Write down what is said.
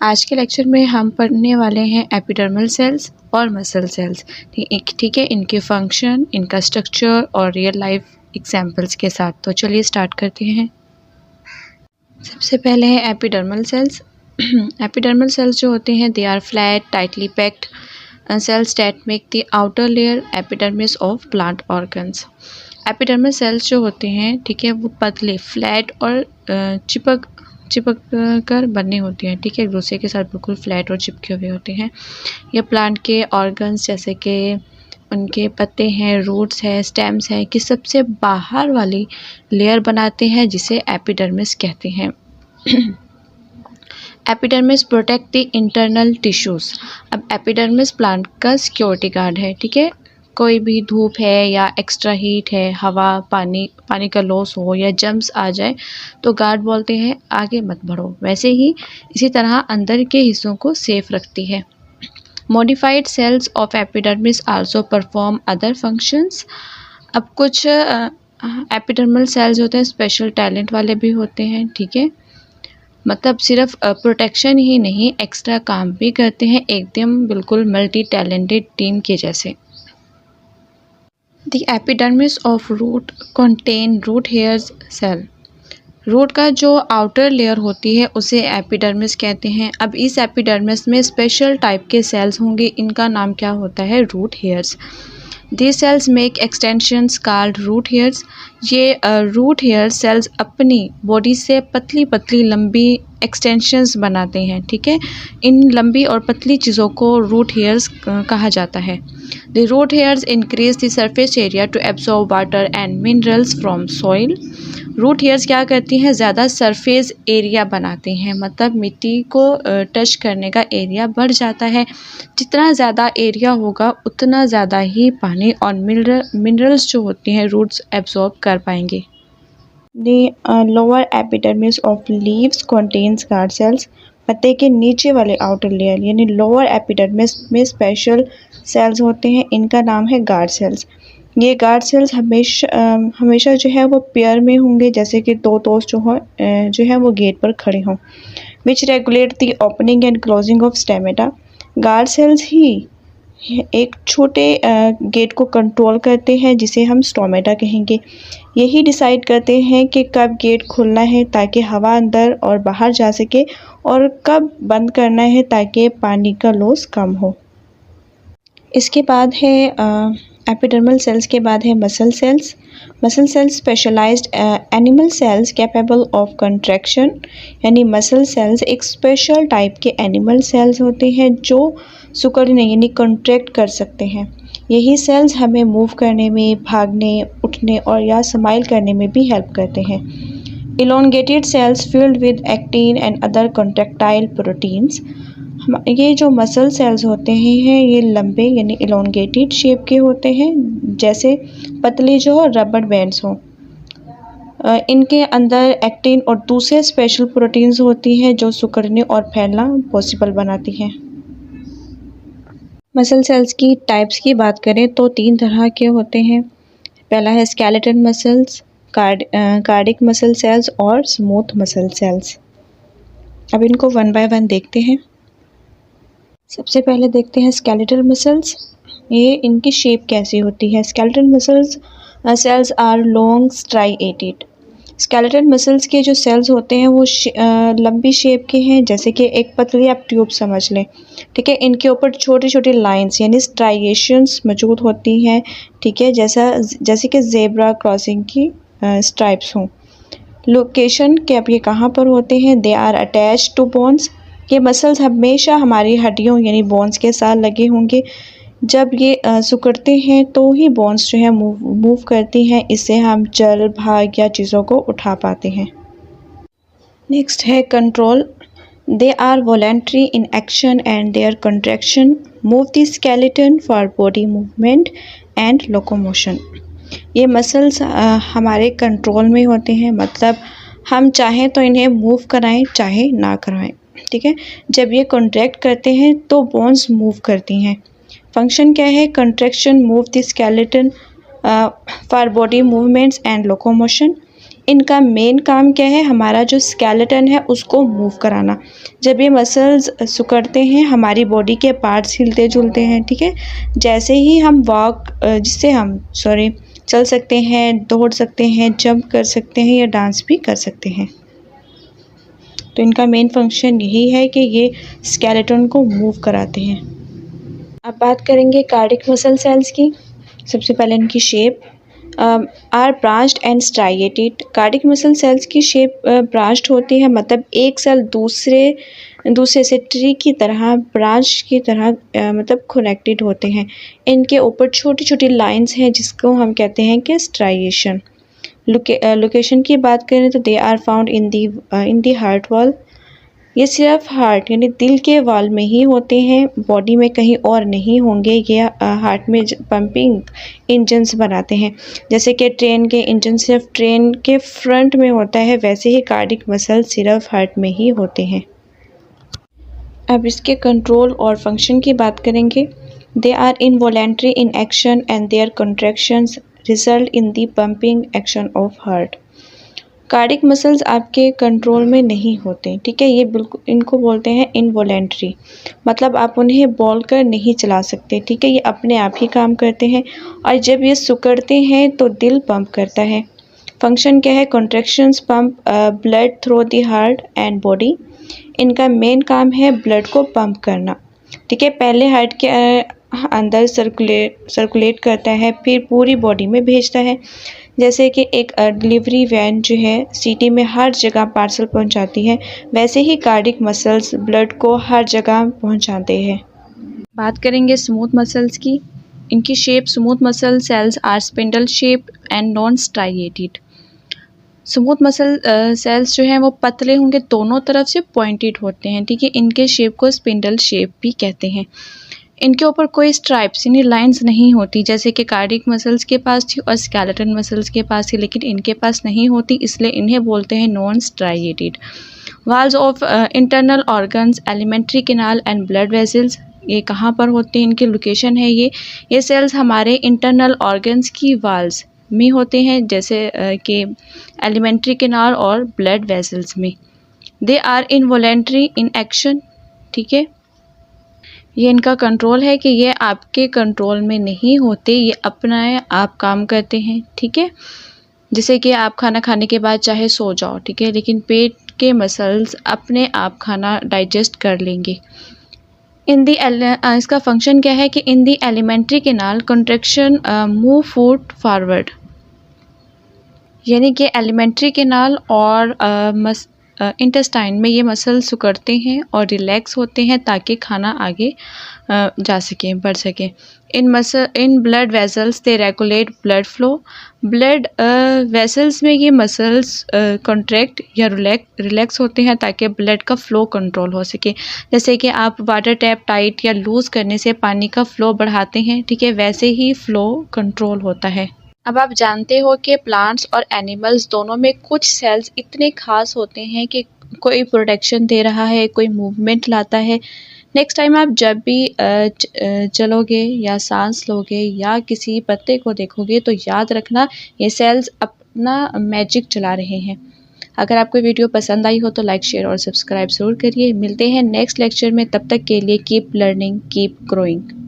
आज के लेक्चर में हम पढ़ने वाले हैं एपिडर्मल सेल्स और मसल सेल्स। ठीक है, इनके फंक्शन, इनका स्ट्रक्चर और रियल लाइफ एग्जांपल्स के साथ। तो चलिए स्टार्ट करते हैं। सबसे पहले है एपिडर्मल सेल्स। एपिडर्मल सेल्स जो होते हैं, they are flat tightly packed cells that make the outer layer epidermis of plant organs। Epidermal cells जो होते हैं, ठीक है, वो पतले, फ्लैट और चिपक कर बने होते हैं। ठीक है, एक दूसरे के साथ बिल्कुल फ्लैट और चिपके हुए होते हैं। ये प्लांट के ऑर्गन्स जैसे कि उनके पत्ते हैं, रूट्स है, स्टेम्स है, कि सबसे बाहर वाली लेयर बनाते हैं जिसे एपिडर्मिस कहते हैं। Epidermis protect the internal tissues. अब एपिडर्मिस प्लांट का सिक्योरिटी गार्ड है। ठीक है, कोई भी धूप है या एक्स्ट्रा हीट है, हवा, पानी का लॉस हो या जम्स आ जाए तो गार्ड बोलते हैं आगे मत बढ़ो। वैसे ही इसी तरह अंदर के हिस्सों को सेफ रखती है। Modified cells of epidermis also perform other functions. अब कुछ एपिडर्मल सेल्स होते हैं स्पेशल टैलेंट वाले भी होते हैं। ठीक है, मतलब सिर्फ प्रोटेक्शन ही नहीं, एक्स्ट्रा काम भी करते हैं, एकदम बिल्कुल मल्टी टैलेंटेड टीम के जैसे। The epidermis of root contain root hairs cell. Root का जो आउटर लेयर होती है उसे एपिडर्मिस कहते हैं। अब इस एपिडर्मिस में स्पेशल टाइप के सेल्स होंगे, इनका नाम क्या होता है? Root hairs. These cells make extensions called root hairs। ये रूट हेयर सेल्स अपनी बॉडी से पतली पतली लंबी एक्सटेंशंस बनाते हैं। ठीक है, इन लंबी और पतली चीज़ों को रूट हेयर्स कहा जाता है। The root hairs increase the surface area to absorb water and minerals from soil। Root hairs क्या करती हैं? ज़्यादा सरफेस एरिया बनाते हैं, मतलब मिट्टी को टच करने का एरिया बढ़ जाता है। जितना ज़्यादा एरिया होगा उतना ज़्यादा ही पानी और मिनरल्स जो होती हैं रूट्स एब्जॉर्ब कर पाएंगे। The lower epidermis of leaves contains guard cells. पत्ते के नीचे वाले आउटर लेयर यानी लोअर एपिडर्मिस में स्पेशल सेल्स होते हैं, इनका नाम है गार्ड सेल्स। ये गार्ड सेल्स हमेशा जो है वो पेयर में होंगे, जैसे कि दो दोस्त जो है वो गेट पर खड़े हों। Which regulate the opening and closing of stomata. Guard cells ही एक छोटे गेट को कंट्रोल करते हैं जिसे हम स्टोमेटा कहेंगे। यही डिसाइड करते हैं कि कब गेट खोलना है ताकि हवा अंदर और बाहर जा सके और कब बंद करना है ताकि पानी का लॉस कम हो। इसके बाद है एपिडर्मल सेल्स के बाद है muscle cells. Muscle cells specialized animal cells capable of contraction. यानी मसल सेल्स एक स्पेशल टाइप के एनिमल सेल्स होते हैं जो सिकुड़ने यानी कंट्रैक्ट कर सकते हैं। यही सेल्स हमें मूव करने में, भागने, उठने और या स्माइल करने में भी हेल्प करते हैं। Elongated cells filled with actin and other contractile proteins. ये जो मसल सेल्स होते हैं ये लंबे यानी इलोंगेटेड शेप के होते हैं, जैसे पतले जो रबर बैंड्स हों। इनके अंदर एक्टिन और दूसरे स्पेशल प्रोटीन्स होती हैं जो सिकुड़ने और फैलना पॉसिबल बनाती हैं। मसल सेल्स की टाइप्स की बात करें तो 3 तरह के होते हैं। पहला है skeletal muscles, cardiac muscle cells और स्मूथ मसल सेल्स। अब इनको वन बाय वन देखते हैं। सबसे पहले देखते हैं स्केलेटल मसल्स। ये इनकी शेप कैसी होती है? Skeletal muscles cells are long striated. Skeletal muscles के जो सेल्स होते हैं वो लंबी शेप के हैं, जैसे कि एक पतली आप ट्यूब समझ लें। ठीक है, इनके ऊपर छोटी छोटी लाइंस यानी स्ट्राइएशंस मौजूद होती हैं। ठीक है, जैसे कि जेब्रा क्रॉसिंग की स्ट्राइप्स हों। लोकेशन के अब ये कहाँ पर होते हैं? They are attached to bones. ये मसल्स हमेशा हमारी हड्डियों यानी बोन्स के साथ लगे होंगे। जब ये सिकुड़ते हैं तो ही बोन्स जो है मूव करती हैं, इससे हम चल, भाग या चीज़ों को उठा पाते हैं। नेक्स्ट है control. They are voluntary in action and their contraction move the skeleton for body movement and locomotion. ये मसल्स हमारे कंट्रोल में होते हैं, मतलब हम चाहें तो इन्हें मूव कराएं, चाहे ना कराएं। ठीक है, जब ये कॉन्ट्रैक्ट करते हैं तो बोन्स मूव करती हैं। फंक्शन क्या है? Contraction move the skeleton for body movements and locomotion. इनका मेन काम क्या है, हमारा जो स्केलेटन है उसको मूव कराना। जब ये मसल्स सिकुड़ते हैं हमारी बॉडी के पार्ट्स हिलते जुलते हैं, ठीक है। जैसे ही हम जिससे हम चल सकते हैं, दौड़ सकते हैं, जंप कर सकते हैं या डांस भी कर सकते हैं। तो इनका मेन फंक्शन यही है कि ये स्केलेटन को मूव कराते हैं। अब बात करेंगे कार्डियक मसल सेल्स की। सबसे पहले इनकी shape are branched and striated. Cardiac muscle cells की शेप ब्रांच्ड होती है, मतलब एक सेल दूसरे से ट्री की तरह, ब्रांच की तरह मतलब कनेक्टेड होते हैं। इनके ऊपर छोटी छोटी लाइंस हैं जिसको हम कहते हैं कि स्ट्राइएशन। लोकेशन की बात करें तो they are found in the heart wall. ये सिर्फ हार्ट यानी दिल के वॉल में ही होते हैं, बॉडी में कहीं और नहीं होंगे। ये हार्ट में पंपिंग इंजन्स बनाते हैं। जैसे कि ट्रेन के इंजन सिर्फ ट्रेन के फ्रंट में होता है, वैसे ही कार्डियक मसल सिर्फ हार्ट में ही होते हैं। अब इसके कंट्रोल और फंक्शन की बात करेंगे। They are involuntary in action and their contractions result in the pumping action of heart. Cardiac muscles आपके कंट्रोल में नहीं होते, ठीक है। ये बिल्कुल इनको बोलते हैं इनवॉलेंट्री, मतलब आप उन्हें बोल कर नहीं चला सकते, ठीक है। ये अपने आप ही काम करते हैं और जब ये सिकुड़ते हैं तो दिल पंप करता है। फंक्शन क्या है, contractions pump blood through the heart and body. इनका मेन काम है ब्लड को पंप करना, ठीक है। पहले हार्ट के अंदर सर्कुलेट करता है, फिर पूरी बॉडी में भेजता है। जैसे कि एक डिलीवरी वैन जो है सिटी में हर जगह पार्सल पहुंचाती है, वैसे ही कार्डियक मसल्स ब्लड को हर जगह पहुंचाते हैं। बात करेंगे स्मूथ मसल्स की। इनकी shape, smooth muscle cells are spindle shape and non striated. Smooth muscle cells जो हैं वो पतले होंगे, दोनों तरफ से पॉइंटेड होते हैं, ठीक है। इनके शेप को स्पिंडल शेप भी कहते हैं। इनके ऊपर कोई स्ट्राइप्स यानी लाइंस नहीं होती, जैसे कि कार्डियक मसल्स के पास थी और स्केलेटन मसल्स के पास थी, लेकिन इनके पास नहीं होती, इसलिए इन्हें बोलते हैं non striated. Walls of internal organs, alimentary canal and blood vessels, ये कहाँ पर होते हैं, इनकी लोकेशन है ये सेल्स हमारे इंटरनल ऑर्गन्स की वाल्स में होते हैं, जैसे कि एलिमेंट्री कैनाल और ब्लड वेसल्स में। They are involuntary in action, ठीक है। ये इनका कंट्रोल है कि ये आपके कंट्रोल में नहीं होते, ये अपना आप काम करते हैं, ठीक है। जैसे कि आप खाना खाने के बाद चाहे सो जाओ, ठीक है, लेकिन पेट के मसल्स अपने आप खाना डाइजेस्ट कर लेंगे। इसका फंक्शन क्या है कि in the elementary canal contraction move food forward, यानी कि एलिमेंट्री कैनाल और इंटेस्टाइन में ये मसल सिकुड़ते हैं और रिलैक्स होते हैं ताकि खाना आगे जा सके, बढ़ सके। In blood vessels they regulate blood flow. Blood vessels में ये मसल्स कॉन्ट्रैक्ट या रिलैक्स होते हैं ताकि ब्लड का फ्लो कंट्रोल हो सके। जैसे कि आप वाटर टैप टाइट या लूज़ करने से पानी का फ्लो बढ़ाते हैं, ठीक है, वैसे ही फ्लो कंट्रोल होता है। अब आप जानते हो कि प्लांट्स और एनिमल्स दोनों में कुछ सेल्स इतने खास होते हैं कि कोई प्रोटेक्शन दे रहा है, कोई मूवमेंट लाता है। नेक्स्ट टाइम आप जब भी चलोगे या सांस लोगे या किसी पत्ते को देखोगे तो याद रखना ये सेल्स अपना मैजिक चला रहे हैं। अगर आपको वीडियो पसंद आई हो तो लाइक, शेयर और सब्सक्राइब ज़रूर करिए। मिलते हैं नेक्स्ट लेक्चर में, तब तक के लिए कीप लर्निंग, कीप ग्रोइंग।